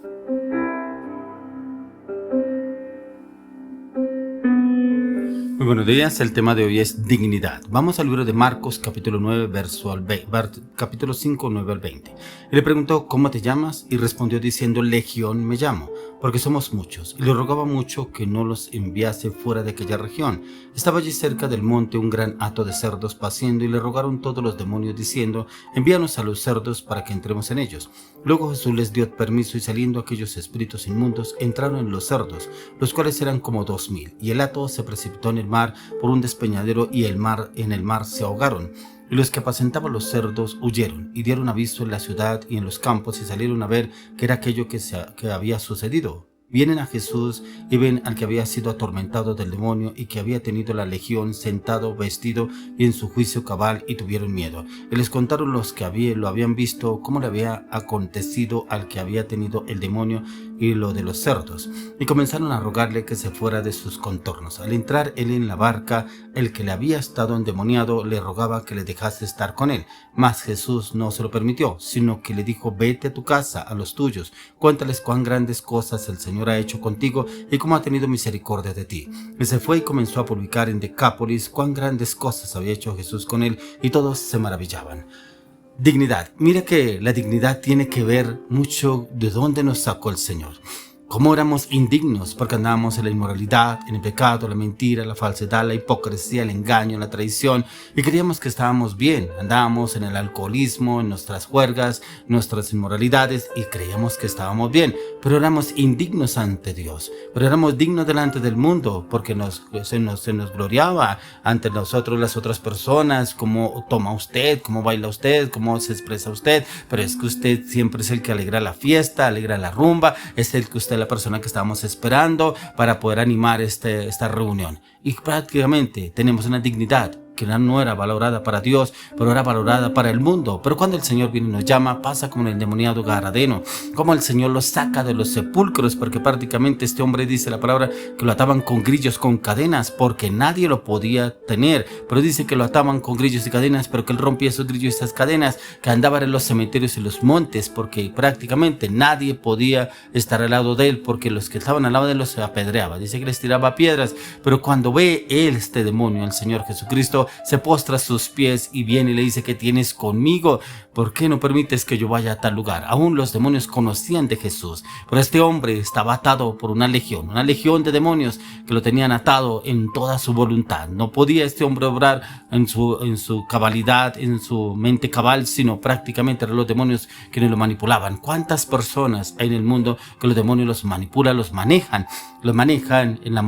Muy buenos días, el tema de hoy es dignidad. Vamos al libro de Marcos, capítulo 9, capítulo 5, 9 al 20. Y le preguntó, ¿cómo te llamas? Y respondió diciendo, Legión me llamo, porque somos muchos. Y le rogaba mucho que no los enviase fuera de aquella región. Estaba allí cerca del monte un gran hato de cerdos paciendo, y le rogaron todos los demonios diciendo, envíanos a los cerdos para que entremos en ellos. Luego Jesús les dio permiso, y saliendo aquellos espíritus inmundos, entraron en los cerdos, los cuales eran como 2000. Y el hato se precipitó en el mar por un despeñadero, y en el mar se ahogaron. Y los que apacentaban los cerdos huyeron y dieron aviso en la ciudad y en los campos, y salieron a ver qué era aquello que había sucedido. Vienen a Jesús y ven al que había sido atormentado del demonio y que había tenido la legión, sentado, vestido y en su juicio cabal, y tuvieron miedo. Y les contaron los que lo habían visto cómo le había acontecido al que había tenido el demonio y lo de los cerdos. Y comenzaron a rogarle que se fuera de sus contornos. Al entrar él en la barca, el que le había estado endemoniado le rogaba que le dejase estar con él. Mas Jesús no se lo permitió, sino que le dijo, vete a tu casa, a los tuyos, cuéntales cuán grandes cosas el Señor ha hecho contigo y cómo ha tenido misericordia de ti. Y se fue y comenzó a publicar en Decápolis cuán grandes cosas había hecho Jesús con él, y todos se maravillaban. Dignidad. Mira que la dignidad tiene que ver mucho de dónde nos sacó el Señor. Cómo éramos indignos porque andábamos en la inmoralidad, en el pecado, la mentira, la falsedad, la hipocresía, el engaño, la traición, y creíamos que estábamos bien. Andábamos en el alcoholismo, en nuestras juergas, nuestras inmoralidades, y creíamos que estábamos bien, pero éramos indignos ante Dios. Pero éramos dignos delante del mundo porque se nos gloriaba ante nosotros las otras personas, cómo toma usted, cómo baila usted, cómo se expresa usted, pero es que usted siempre es el que alegra la fiesta, alegra la rumba, es el que usted la persona que estábamos esperando para poder animar esta reunión. Y prácticamente tenemos una dignidad que no era valorada para Dios, pero era valorada para el mundo. Pero cuando el Señor viene y nos llama, pasa como el endemoniado Gadareno, como el Señor lo saca de los sepulcros, porque prácticamente este hombre, dice la palabra, que lo ataban con grillos, con cadenas, porque nadie lo podía tener. Pero dice que lo ataban con grillos y cadenas, pero que él rompía esos grillos y esas cadenas, que andaba en los cementerios y los montes, porque prácticamente nadie podía estar al lado de él, porque los que estaban al lado de él los apedreaba. Dice que les tiraba piedras, pero cuando ve él este demonio, el Señor Jesucristo, se postra a sus pies y viene y le dice, ¿qué tienes conmigo? ¿Por qué no permites que yo vaya a tal lugar? Aún los demonios conocían de Jesús, pero este hombre estaba atado por una legión de demonios que lo tenían atado en toda su voluntad. No podía este hombre obrar en su cabalidad, en su mente cabal, sino prácticamente eran los demonios quienes lo manipulaban. ¿Cuántas personas hay en el mundo que los demonios los manipulan, los manejan en la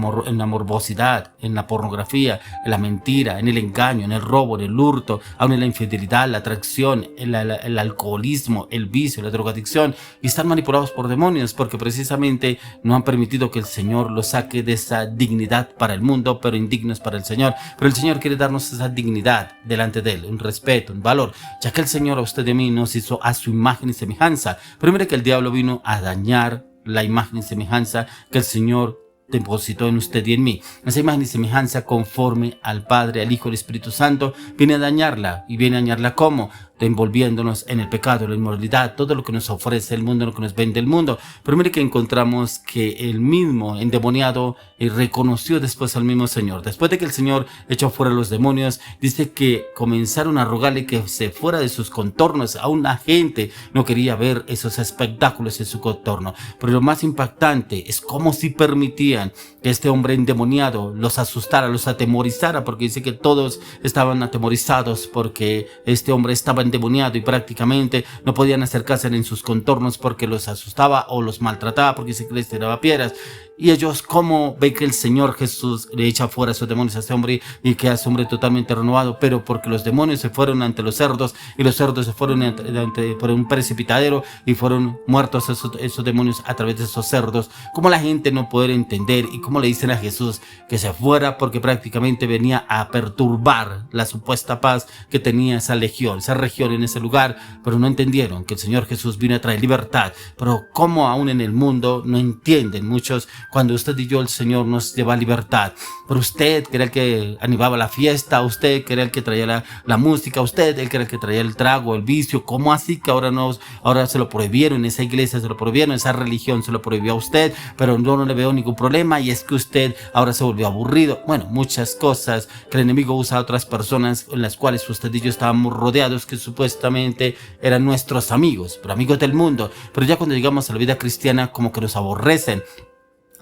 morbosidad, en la pornografía, en la mentira, en el engaño, en el robo, en el hurto, aún en la infidelidad, la atracción, el alcoholismo, el vicio, la drogadicción, y están manipulados por demonios porque precisamente no han permitido que el Señor los saque de esa dignidad para el mundo, pero indignos para el Señor. Pero el Señor quiere darnos esa dignidad delante de Él, un respeto, un valor, ya que el Señor a usted y a mí nos hizo a su imagen y semejanza. Pero mire que el diablo vino a dañar la imagen y semejanza que el Señor depositó en usted y en mí. Esa imagen y semejanza conforme al Padre, al Hijo y al Espíritu Santo viene a dañarla. ¿Y viene a dañarla cómo? Envolviéndonos en el pecado, la inmoralidad, todo lo que nos ofrece el mundo, lo que nos vende el mundo. Pero mire que encontramos que el mismo endemoniado reconoció después al mismo Señor. Después de que el Señor echó fuera a los demonios, dice que comenzaron a rogarle que se fuera de sus contornos. Aún la gente no quería ver esos espectáculos en su contorno. Pero lo más impactante es cómo si permitían que este hombre endemoniado los asustara, los atemorizara, porque dice que todos estaban atemorizados porque este hombre estaba endemoniado y prácticamente no podían acercarse en sus contornos porque los asustaba o los maltrataba, porque dice que les tiraba piedras. Y ellos, ¿cómo ven que el Señor Jesús le echa fuera a esos demonios a este hombre y queda ese hombre totalmente renovado? Pero porque los demonios se fueron ante los cerdos y los cerdos se fueron por un precipitadero y fueron muertos esos demonios a través de esos cerdos. ¿Cómo la gente no puede entender y cómo le dicen a Jesús que se fuera porque prácticamente venía a perturbar la supuesta paz que tenía esa región en ese lugar? Pero no entendieron que el Señor Jesús vino a traer libertad. Pero cómo aún en el mundo no entienden muchos cuando usted y yo, el Señor nos lleva a libertad. Pero usted, que era el que animaba la fiesta, usted, que era el que traía la música, usted, el que era el que traía el trago, el vicio, ¿cómo así que ahora se lo prohibieron? Esa iglesia se lo prohibieron, esa religión se lo prohibió a usted, pero yo no le veo ningún problema, y es que usted ahora se volvió aburrido. Bueno, muchas cosas que el enemigo usa a otras personas en las cuales usted y yo estábamos rodeados, que supuestamente eran nuestros amigos, pero amigos del mundo. Pero ya cuando llegamos a la vida cristiana, como que nos aborrecen.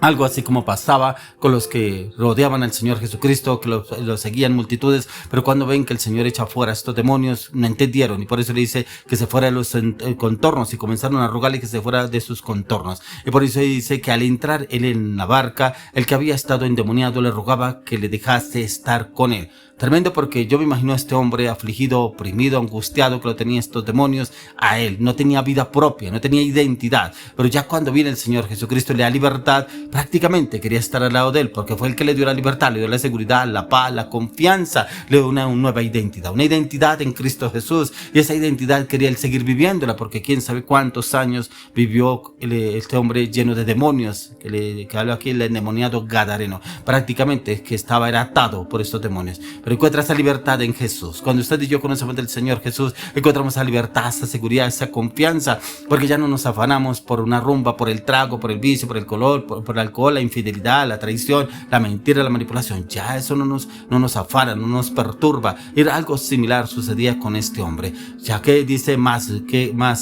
Algo así como pasaba con los que rodeaban al Señor Jesucristo, que lo seguían multitudes, pero cuando ven que el Señor echa fuera a estos demonios, no entendieron, y por eso le dice que se fuera de los contornos, y comenzaron a rogarle que se fuera de sus contornos. Y por eso dice que al entrar él en la barca, el que había estado endemoniado le rogaba que le dejase estar con él. Tremendo, porque yo me imagino a este hombre afligido, oprimido, angustiado, que lo tenía estos demonios a él. No tenía vida propia, no tenía identidad. Pero ya cuando viene el Señor Jesucristo y le da libertad, prácticamente quería estar al lado de él, porque fue el que le dio la libertad, le dio la seguridad, la paz, la confianza, le dio una nueva identidad. Una identidad en Cristo Jesús. Y esa identidad quería él seguir viviéndola, porque quién sabe cuántos años vivió este hombre lleno de demonios, que habla aquí el endemoniado gadareno. Prácticamente que estaba atado por estos demonios. Pero encuentra esa libertad en Jesús. Cuando usted y yo conocemos del Señor Jesús, encontramos esa libertad, esa seguridad, esa confianza, porque ya no nos afanamos por una rumba, por el trago, por el vicio, por el color, por el alcohol, la infidelidad, la traición, la mentira, la manipulación. Ya eso no nos afana, no nos perturba. Y algo similar sucedía con este hombre, ya que dice más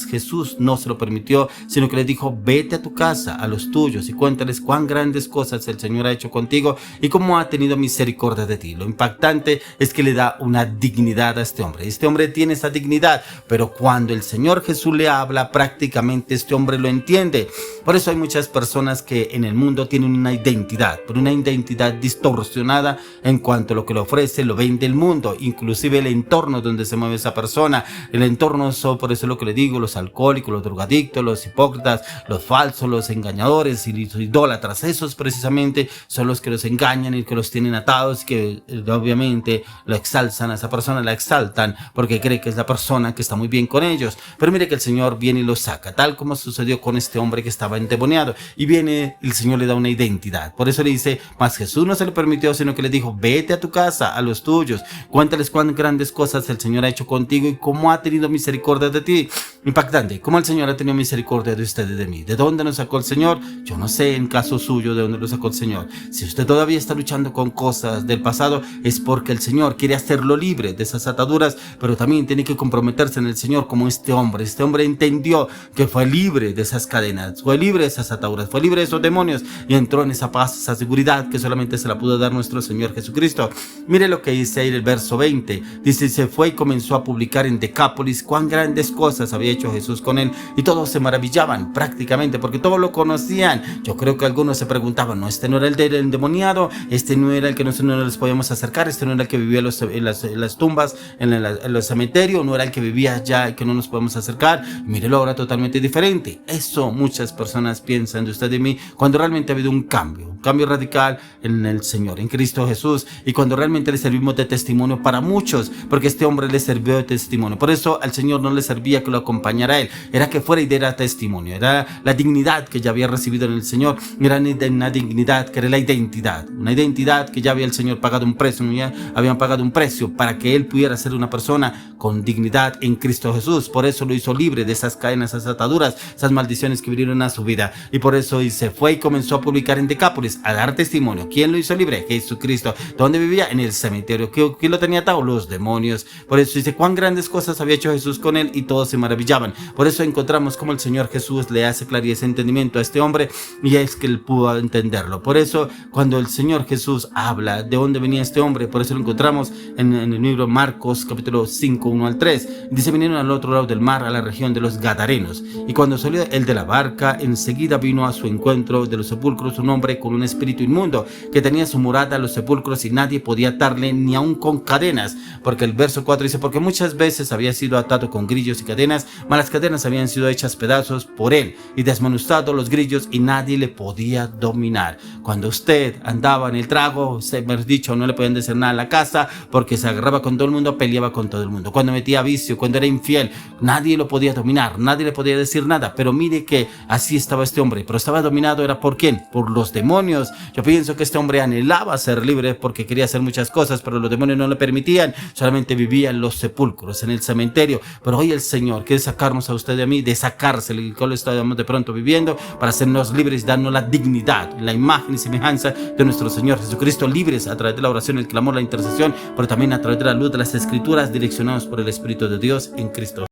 Jesús no se lo permitió, sino que le dijo: vete a tu casa, a los tuyos, y cuéntales cuán grandes cosas el Señor ha hecho contigo y cómo ha tenido misericordia de ti. Lo impactante es que le da una dignidad a este hombre. Este hombre tiene esa dignidad, pero cuando el Señor Jesús le habla, prácticamente este hombre lo entiende. Por eso hay muchas personas que en el mundo tienen una identidad, pero una identidad distorsionada en cuanto a lo que le ofrece, lo ven del mundo, inclusive el entorno donde se mueve esa persona. El entorno por eso es lo que le digo: los alcohólicos, los drogadictos, los hipócritas, los falsos, los engañadores y los idólatras. Esos precisamente son los que los engañan y que los tienen atados, que obviamente lo exaltan a esa persona, la exaltan porque cree que es la persona que está muy bien con ellos. Pero mire que el Señor viene y lo saca, tal como sucedió con este hombre que estaba endemoniado, y viene el Señor, le da una identidad. Por eso le dice: mas Jesús no se le permitió, sino que le dijo: vete a tu casa, a los tuyos, cuéntales cuán grandes cosas el Señor ha hecho contigo y cómo ha tenido misericordia de ti. Impactante, cómo el Señor ha tenido misericordia de ustedes, de mí. ¿De dónde nos sacó el Señor? Yo no sé, en caso suyo, de dónde lo sacó el Señor. Si usted todavía está luchando con cosas del pasado, es porque el Señor quiere hacerlo libre de esas ataduras, pero también tiene que comprometerse en el Señor, como este hombre. Este hombre entendió que fue libre de esas cadenas, fue libre de esas ataduras, fue libre de esos demonios, y entró en esa paz, esa seguridad que solamente se la pudo dar nuestro Señor Jesucristo. Mire lo que dice ahí el verso 20. Dice: se fue y comenzó a publicar en Decápolis cuán grandes cosas había hecho Jesús con él, y todos se maravillaban prácticamente, porque todos lo conocían. Yo creo que algunos se preguntaban: no, este no era el del endemoniado, este no era el que nosotros no les podíamos acercar, este no era el que vivía en las tumbas, en los cementerios, no era el que vivía allá y que no nos podemos acercar. Mírelo ahora totalmente diferente. Eso muchas personas piensan de usted y mí, cuando realmente ha habido un cambio radical en el Señor, en Cristo Jesús, y cuando realmente le servimos de testimonio para muchos, porque este hombre le sirvió de testimonio. Por eso al Señor no le servía que lo acompañara a él, era que fuera y diera testimonio. Era la dignidad que ya había recibido en el Señor, era una dignidad que era la identidad, una identidad que ya había el Señor pagado un precio, ya habían pagado un precio para que él pudiera ser una persona con dignidad en Cristo Jesús. Por eso lo hizo libre de esas cadenas, esas ataduras, esas maldiciones que vinieron a su vida. Y por eso se fue y comenzó a publicar en Decápolis, a dar testimonio. ¿Quién lo hizo libre? Jesucristo. ¿Dónde vivía? En el cementerio. ¿Quién lo tenía atado? Los demonios. Por eso dice cuán grandes cosas había hecho Jesús con él, y todos se maravillaban. Por eso encontramos cómo el Señor Jesús le hace claridad ese entendimiento a este hombre, y es que él pudo entenderlo. Por eso cuando el Señor Jesús habla de dónde venía este hombre, por eso lo encontramos en el libro Marcos capítulo 5, 1 al 3. Dice: vinieron al otro lado del mar, a la región de los Gadarenos, y cuando salió él de la barca, enseguida vino a su encuentro de los sepulcros un hombre con un espíritu inmundo, que tenía su morada en los sepulcros, y nadie podía atarle ni aun con cadenas, porque el verso 4 dice: porque muchas veces había sido atado con grillos y cadenas, mas las cadenas habían sido hechas pedazos por él, y desmenuzado los grillos, y nadie le podía dominar. Cuando usted andaba en el trago, mejor dicho, no le podían decir nada a la casa, porque se agarraba con todo el mundo, peleaba con todo el mundo. Cuando metía vicio, cuando era infiel, nadie lo podía dominar, nadie le podía decir nada. Pero mire que así estaba este hombre, pero estaba dominado era por quién? Por los demonios. Yo pienso que este hombre anhelaba ser libre porque quería hacer muchas cosas, pero los demonios no le permitían. Solamente vivía en los sepulcros, en el cementerio. Pero hoy el Señor quiere sacarnos a usted y a mí de esa cárcel en la cual estamos de pronto viviendo, para hacernos libres y darnos la dignidad, la imagen y semejanza de nuestro Señor Jesucristo, libres a través de la oración, el clamor, la intercesión, pero también a través de la luz de las Escrituras, direccionados por el Espíritu de Dios en Cristo.